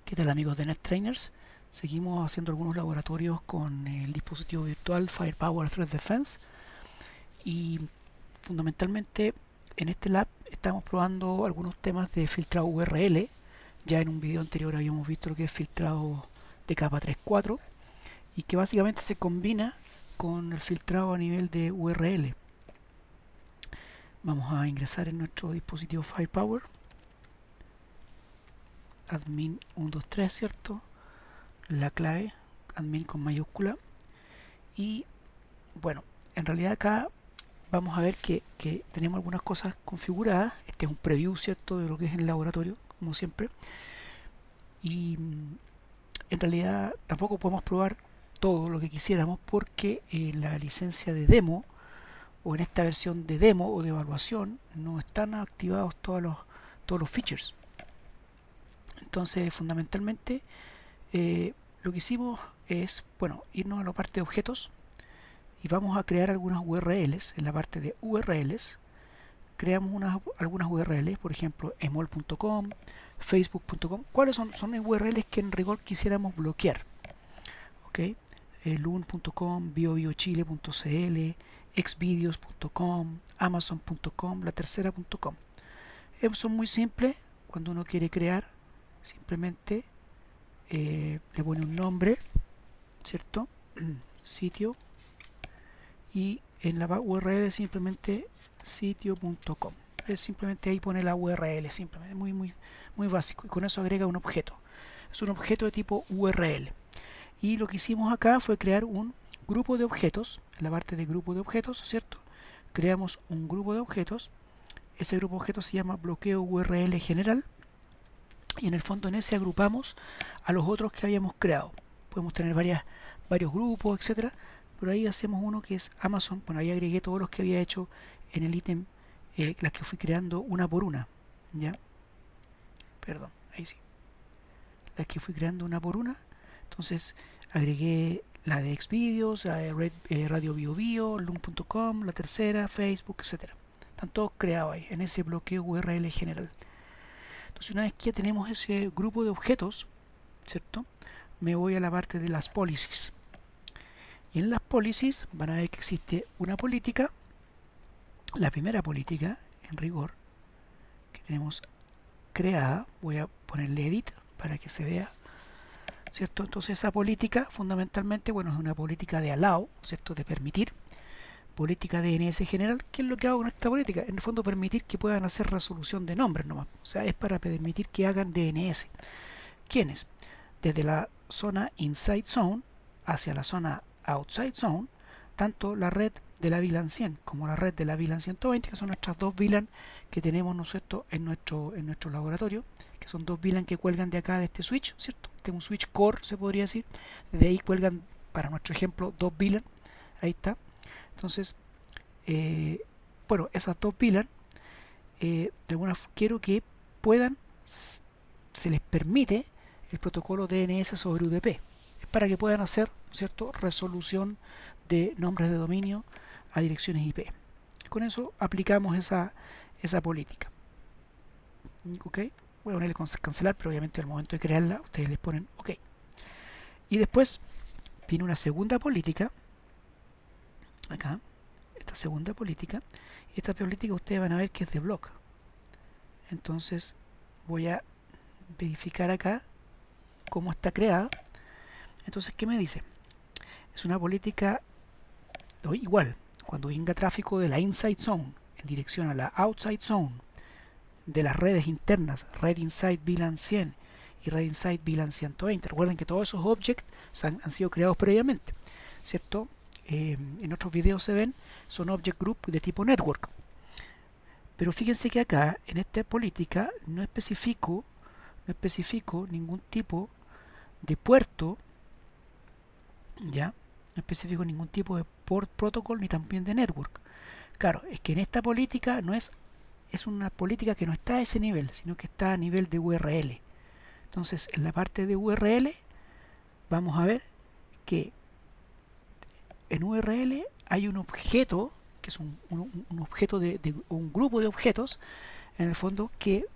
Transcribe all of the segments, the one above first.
¿Qué tal amigos de NetTrainers? Seguimos haciendo algunos laboratorios con el dispositivo virtual Firepower Threat Defense y fundamentalmente en este lab estamos probando algunos temas de filtrado URL. Ya en un video anterior habíamos visto lo que es filtrado de capa 3.4 y que básicamente se combina con el filtrado a nivel de URL. Vamos a ingresar en nuestro dispositivo Firepower, admin 123, ¿cierto? La clave, admin con mayúscula, y bueno, en realidad acá vamos a ver que tenemos algunas cosas configuradas. Este es un preview, ¿cierto?, de lo que es el laboratorio, como siempre, y en realidad tampoco podemos probar todo lo que quisiéramos porque en la licencia de demo o en esta versión de demo o de evaluación no están activados todos los features. Entonces fundamentalmente lo que hicimos es, bueno, irnos a la parte de objetos y vamos a crear algunas URLs. En la parte de URLs creamos algunas URLs, por ejemplo emol.com, facebook.com. ¿Cuáles son? Son URLs que en rigor quisiéramos bloquear. ¿Ok? lun.com, biobiochile.cl, xvideos.com, amazon.com, la tercera.com. Son muy simples. Cuando uno quiere crear, simplemente le pone un nombre, ¿cierto? Sitio, y en la URL simplemente sitio.com. Simplemente ahí pone la URL, simplemente muy básico, y con eso agrega un objeto. Es un objeto de tipo URL. Y lo que hicimos acá fue crear un grupo de objetos. En la parte de grupo de objetos, ¿cierto? Creamos un grupo de objetos. Ese grupo de objetos se llama bloqueo URL general. Y en el fondo en ese agrupamos a los otros que habíamos creado. Podemos tener varios grupos, etcétera, pero ahí hacemos uno que es Amazon. Bueno, ahí agregué todos los que había hecho en el ítem, las que fui creando una por una, ¿ya? Perdón, ahí sí. Las que fui creando una por una. Entonces agregué la de Xvideos, la de Radio BioBio, Loom.com, la tercera, Facebook, etcétera. Están todos creados ahí, en ese bloqueo URL general. Entonces una vez que ya tenemos ese grupo de objetos, ¿cierto?, me voy a la parte de las policies. Y en las policies van a ver que existe una política, la primera política en rigor que tenemos creada. Voy a ponerle edit para que se vea, ¿cierto? Entonces esa política fundamentalmente, bueno, es una política de allow, ¿cierto?, de permitir. Política DNS general. ¿Qué es lo que hago con esta política? En el fondo permitir que puedan hacer resolución de nombres nomás. O sea, es para permitir que hagan DNS. ¿Quiénes? Desde la zona inside zone hacia la zona outside zone, tanto la red de la VLAN 100 como la red de la VLAN 120, que son nuestras dos VLAN que tenemos nosotros en nuestro laboratorio, que son dos VLAN que cuelgan de acá de este switch, ¿cierto? Este es un switch core, se podría decir. De ahí cuelgan, para nuestro ejemplo, dos VLAN. Ahí está. Entonces, bueno, esas dos VLAN, de alguna quiero que puedan, se les permite el protocolo DNS sobre UDP. Es para que puedan hacer, ¿cierto?, resolución de nombres de dominio a direcciones IP. Con eso aplicamos esa política. ¿Ok? Voy a ponerle cancelar, pero obviamente al momento de crearla ustedes les ponen OK. Y después viene una segunda política. Acá, esta segunda política. Esta política ustedes van a ver que es de block. Entonces voy a verificar acá cómo está creada. Entonces, ¿qué me dice? Es una política igual. Cuando venga tráfico de la inside zone en dirección a la outside zone de las redes internas, red inside VLAN 100 y red inside VLAN 120. Recuerden que todos esos objects han sido creados previamente, ¿cierto? En otros videos se ven, son object group de tipo network. Pero fíjense que acá, en esta política, no especifico ningún tipo de puerto, ¿ya? No especifico ningún tipo de port protocol ni también de network. Claro, es que en esta política es una política que no está a ese nivel, sino que está a nivel de URL. Entonces, en la parte de URL vamos a ver que en URL hay un objeto, que es un objeto de un grupo de objetos, en el fondo, que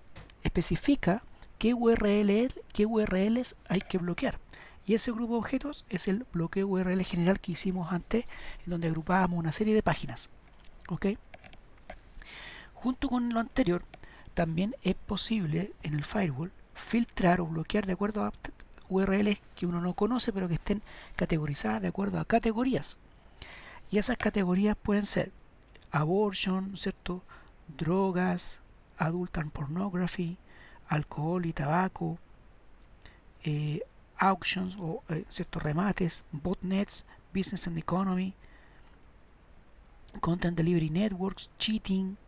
especifica qué URLs hay que bloquear. Y ese grupo de objetos es el bloqueo URL general que hicimos antes, en donde agrupábamos una serie de páginas. ¿Ok? Junto con lo anterior, también es posible en el firewall filtrar o bloquear de acuerdo a URLs que uno no conoce, pero que estén categorizadas de acuerdo a categorías. Y esas categorías pueden ser abortion, ¿cierto? Drogas, adult and pornography, alcohol y tabaco, auctions o ciertos remates, botnets, business and economy, content delivery networks, cheating,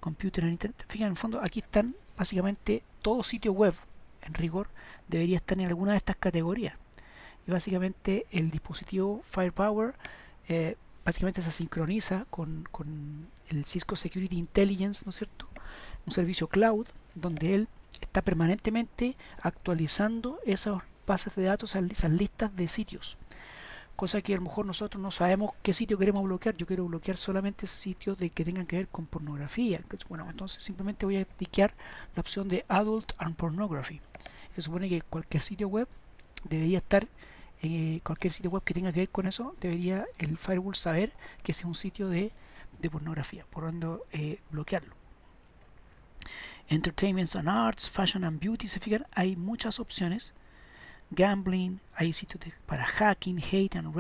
computer and internet. Fíjense, en el fondo aquí están básicamente todo sitio web, en rigor, debería estar en alguna de estas categorías. Y básicamente el dispositivo Firepower básicamente se sincroniza con el Cisco Security Intelligence, ¿no es cierto? Un servicio cloud donde él está permanentemente actualizando esas bases de datos, esas listas de sitios. Cosa que a lo mejor nosotros no sabemos qué sitio queremos bloquear. Yo quiero bloquear solamente sitios que tengan que ver con pornografía. Bueno, entonces simplemente voy a clicar la opción de Adult and Pornography. Se supone que cualquier sitio web debería estar, cualquier sitio web que tenga que ver con eso, debería el firewall saber que es un sitio de pornografía, por donde bloquearlo. Entertainment and Arts, Fashion and Beauty, se fijan, hay muchas opciones. Gambling, hay sitios para hacking, hate and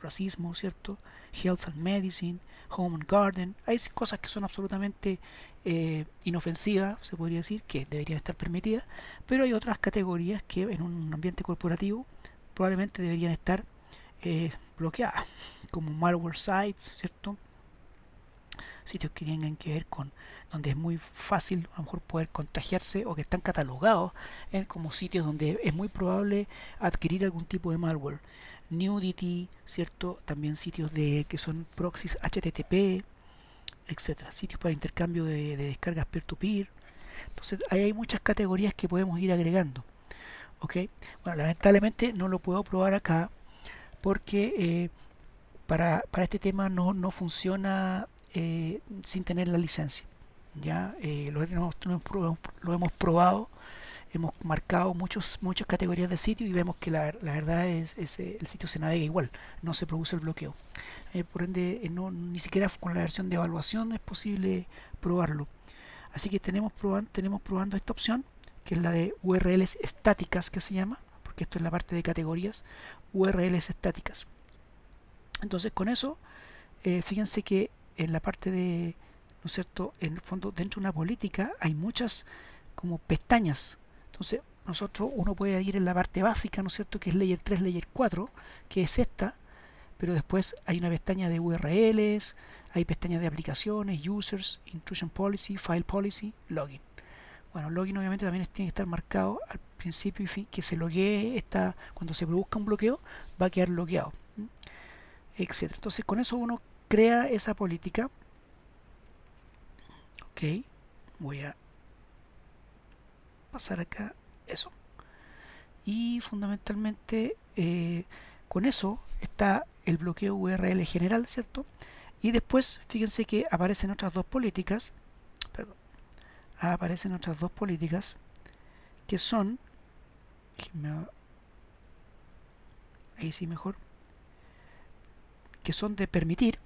racismo, ¿cierto? Health and Medicine, Home and Garden. Hay cosas que son absolutamente inofensivas, se podría decir, que deberían estar permitidas, pero hay otras categorías que en un ambiente corporativo probablemente deberían estar bloqueadas, como malware sites, ¿cierto? Sitios que tengan que ver con donde es muy fácil a lo mejor poder contagiarse o que están catalogados como sitios donde es muy probable adquirir algún tipo de malware. Nudity, ¿cierto? También sitios que son proxies HTTP, etcétera. Sitios para intercambio de descargas peer-to-peer. Entonces ahí hay muchas categorías que podemos ir agregando. ¿Ok? Bueno, lamentablemente no lo puedo probar acá porque para este tema no funciona sin tener la licencia. Ya lo hemos probado, hemos marcado muchas categorías de sitio y vemos que la verdad es el sitio se navega igual, no se produce el bloqueo. Por ende, ni siquiera con la versión de evaluación es posible probarlo. Así que tenemos probando esta opción, que es la de URLs estáticas, que se llama, porque esto es la parte de categorías, URLs estáticas. Entonces con eso, fíjense que en la parte de, ¿no es cierto?, en el fondo dentro de una política hay muchas como pestañas. Entonces uno puede ir en la parte básica, ¿no es cierto?, que es Layer 3, Layer 4, que es esta, pero después hay una pestaña de URLs, hay pestañas de aplicaciones, Users, Intrusion Policy, File Policy, Login. Bueno, Login obviamente también tiene que estar marcado al principio y fin, que se loguee cuando se produzca un bloqueo, va a quedar logueado, etc. Entonces con eso uno crea esa política. Ok, voy a pasar acá eso. Y fundamentalmente con eso está el bloqueo URL general, ¿cierto? Y después fíjense que aparecen otras dos políticas, que son, ahí sí mejor, que son de permitir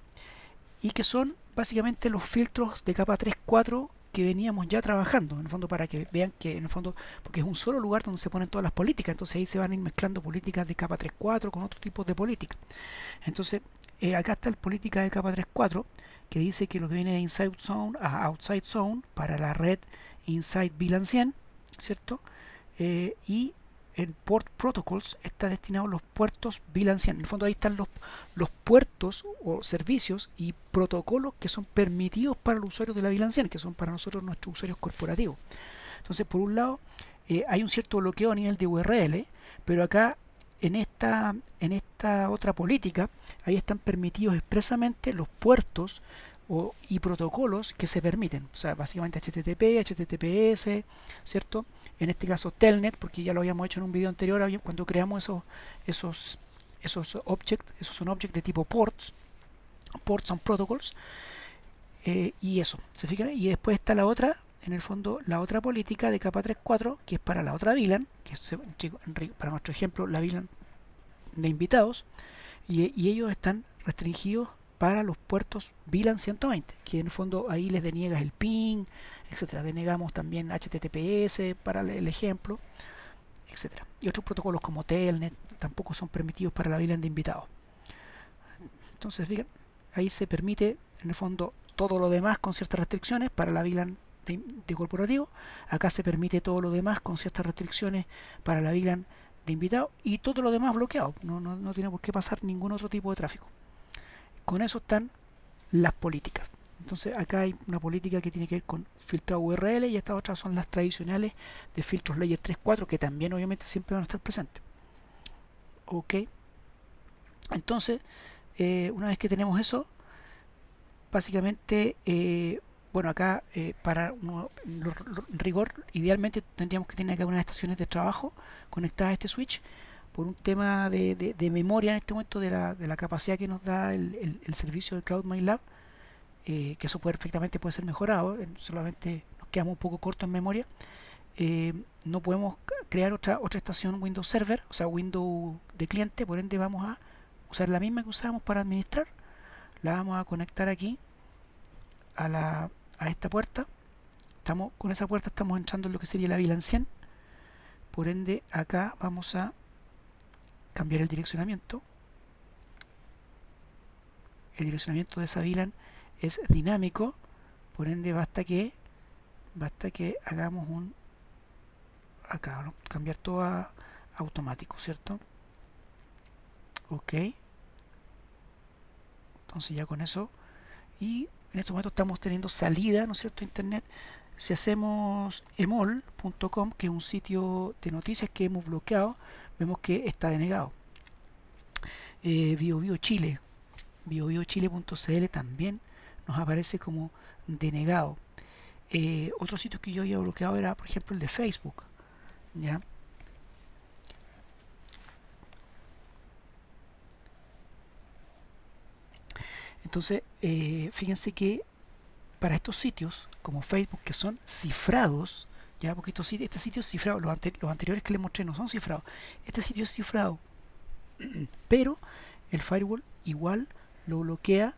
y que son básicamente los filtros de capa 3.4 que veníamos ya trabajando, en el fondo, para que vean que en el fondo, porque es un solo lugar donde se ponen todas las políticas, entonces ahí se van a ir mezclando políticas de capa 3.4 con otros tipos de políticas. Entonces acá está el política de capa 3.4 que dice que lo que viene de Inside Zone a Outside Zone para la red Inside VLAN 100, ¿cierto? Y en Port Protocols está destinado a los puertos VLAN 100. En el fondo ahí están los puertos o servicios y protocolos que son permitidos para los usuarios de la VLAN 100, que son para nosotros nuestros usuarios corporativos. Entonces, por un lado, hay un cierto bloqueo a nivel de URL, pero acá en esta otra política, ahí están permitidos expresamente los puertos y protocolos que se permiten, o sea, básicamente HTTP, HTTPS, ¿cierto? En este caso Telnet, porque ya lo habíamos hecho en un video anterior cuando creamos esos objects, esos son objects de tipo ports and protocols, y eso, ¿se fijan? Y después está la otra, en el fondo la otra política de capa 3.4, que es para la otra VLAN, que es para nuestro ejemplo la VLAN de invitados, y ellos están restringidos para los puertos VLAN 120, que en el fondo ahí les deniegas el ping, etcétera. Denegamos también HTTPS para el ejemplo, etcétera. Y otros protocolos como Telnet tampoco son permitidos para la VLAN de invitados. Entonces, fíjense, ahí se permite en el fondo todo lo demás con ciertas restricciones para la VLAN de corporativo. Acá se permite todo lo demás con ciertas restricciones para la VLAN de invitado, y todo lo demás bloqueado. No tiene por qué pasar ningún otro tipo de tráfico. Con eso están las políticas. Entonces acá hay una política que tiene que ver con filtrado URL, y estas otras son las tradicionales de filtros layer 3.4, que también obviamente siempre van a estar presentes. Ok. Entonces, una vez que tenemos eso, básicamente, bueno, acá para rigor, idealmente tendríamos que tener acá unas estaciones de trabajo conectadas a este switch, por un tema de memoria en este momento, de la capacidad que nos da el servicio de CloudMyLab, que eso perfectamente puede ser mejorado, solamente nos quedamos un poco cortos en memoria. No podemos crear otra estación Windows Server, o sea, Windows de cliente, por ende vamos a usar la misma que usábamos para administrar. La vamos a conectar aquí a esta puerta. Con esa puerta estamos entrando en lo que sería la VLAN 100, por ende acá vamos a cambiar el direccionamiento. El direccionamiento de esa VLAN es dinámico, por ende basta que hagamos acá, ¿no? Cambiar todo a automático, ¿cierto? Ok. Entonces ya con eso, y en este momento estamos teniendo salida, ¿no es cierto?, a internet. Si hacemos emol.com, que es un sitio de noticias que hemos bloqueado, vemos que está denegado. BioBioChile, biobiochile.cl también nos aparece como denegado. Otros sitios que yo había bloqueado era, por ejemplo, el de Facebook, ¿ya? Entonces, fíjense que para estos sitios como Facebook, que son cifrados, ya, porque este sitio es cifrado, los anteriores que les mostré no son cifrados, este sitio es cifrado, pero el firewall igual lo bloquea,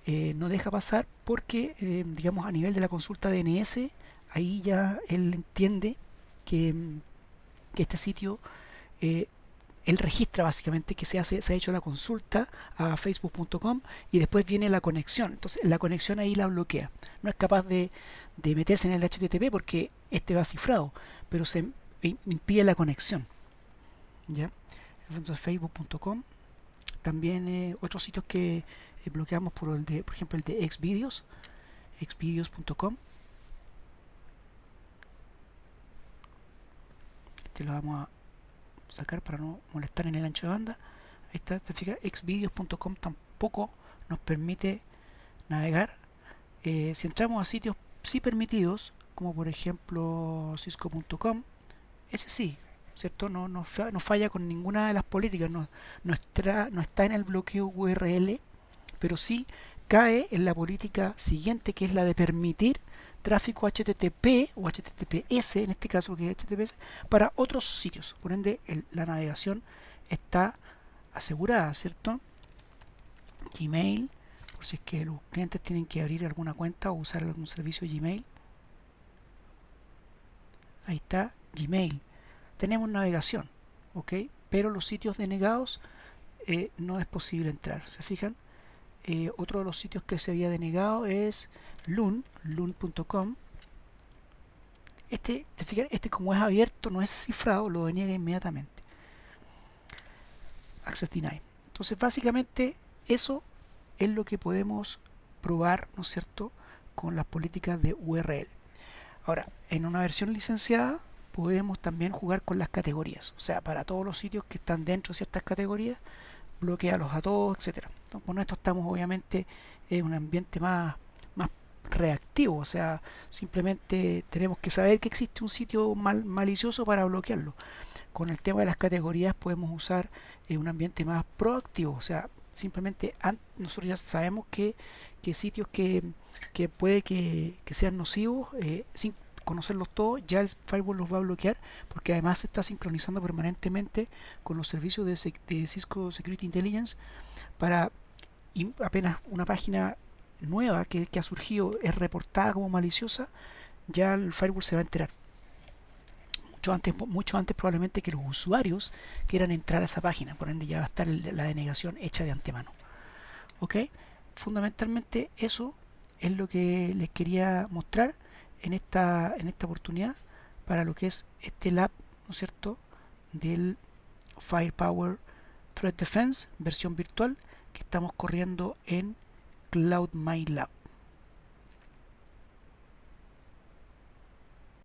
no deja pasar, porque digamos, a nivel de la consulta DNS, ahí ya él entiende que este sitio, él registra básicamente que se ha hecho la consulta a facebook.com, y después viene la conexión. Entonces la conexión ahí la bloquea. No es capaz de meterse en el HTTP porque este va cifrado, pero se impide la conexión, ¿ya? Entonces facebook.com. También otros sitios que bloqueamos, por ejemplo el de Xvideos, xvideos.com. Este lo vamos a sacar para no molestar en el ancho de banda. Ahí está, te fijas, xvideos.com tampoco nos permite navegar. Si entramos a sitios sí permitidos, como por ejemplo cisco.com, ese sí, ¿cierto? No falla con ninguna de las políticas, no está en el bloqueo URL, pero sí cae en la política siguiente, que es la de permitir tráfico HTTP o HTTPS, en este caso que es HTTPS, para otros sitios. Por ende, la navegación está asegurada, ¿cierto? Gmail, por si es que los clientes tienen que abrir alguna cuenta o usar algún servicio Gmail. Ahí está Gmail. Tenemos navegación, ¿ok? Pero los sitios denegados no es posible entrar. ¿Se fijan? Otro de los sitios que se había denegado es loon.com. ¿Te fijas? Este, como es abierto, no es cifrado, lo deniega inmediatamente. Access denied. Entonces básicamente eso es lo que podemos probar, ¿no es cierto?, con las políticas de URL. Ahora, en una versión licenciada podemos también jugar con las categorías, o sea, para todos los sitios que están dentro de ciertas categorías, bloquearlos a todos, etcétera. Entonces, con esto estamos obviamente en un ambiente más reactivo, o sea, simplemente tenemos que saber que existe un sitio malicioso para bloquearlo. Con el tema de las categorías podemos usar un ambiente más proactivo, o sea, simplemente nosotros ya sabemos que sitios que puede que sean nocivos, sin conocerlos todos, ya el firewall los va a bloquear, porque además se está sincronizando permanentemente con los servicios de Cisco Security Intelligence para, y apenas una página nueva que ha surgido es reportada como maliciosa, ya el firewall se va a enterar mucho antes probablemente que los usuarios quieran entrar a esa página. Por ende ya va a estar la denegación hecha de antemano. ¿Ok? Fundamentalmente eso es lo que les quería mostrar en esta oportunidad para lo que es este lab, ¿no es cierto?, del Firepower Threat Defense versión virtual que estamos corriendo en Cloud My Lab.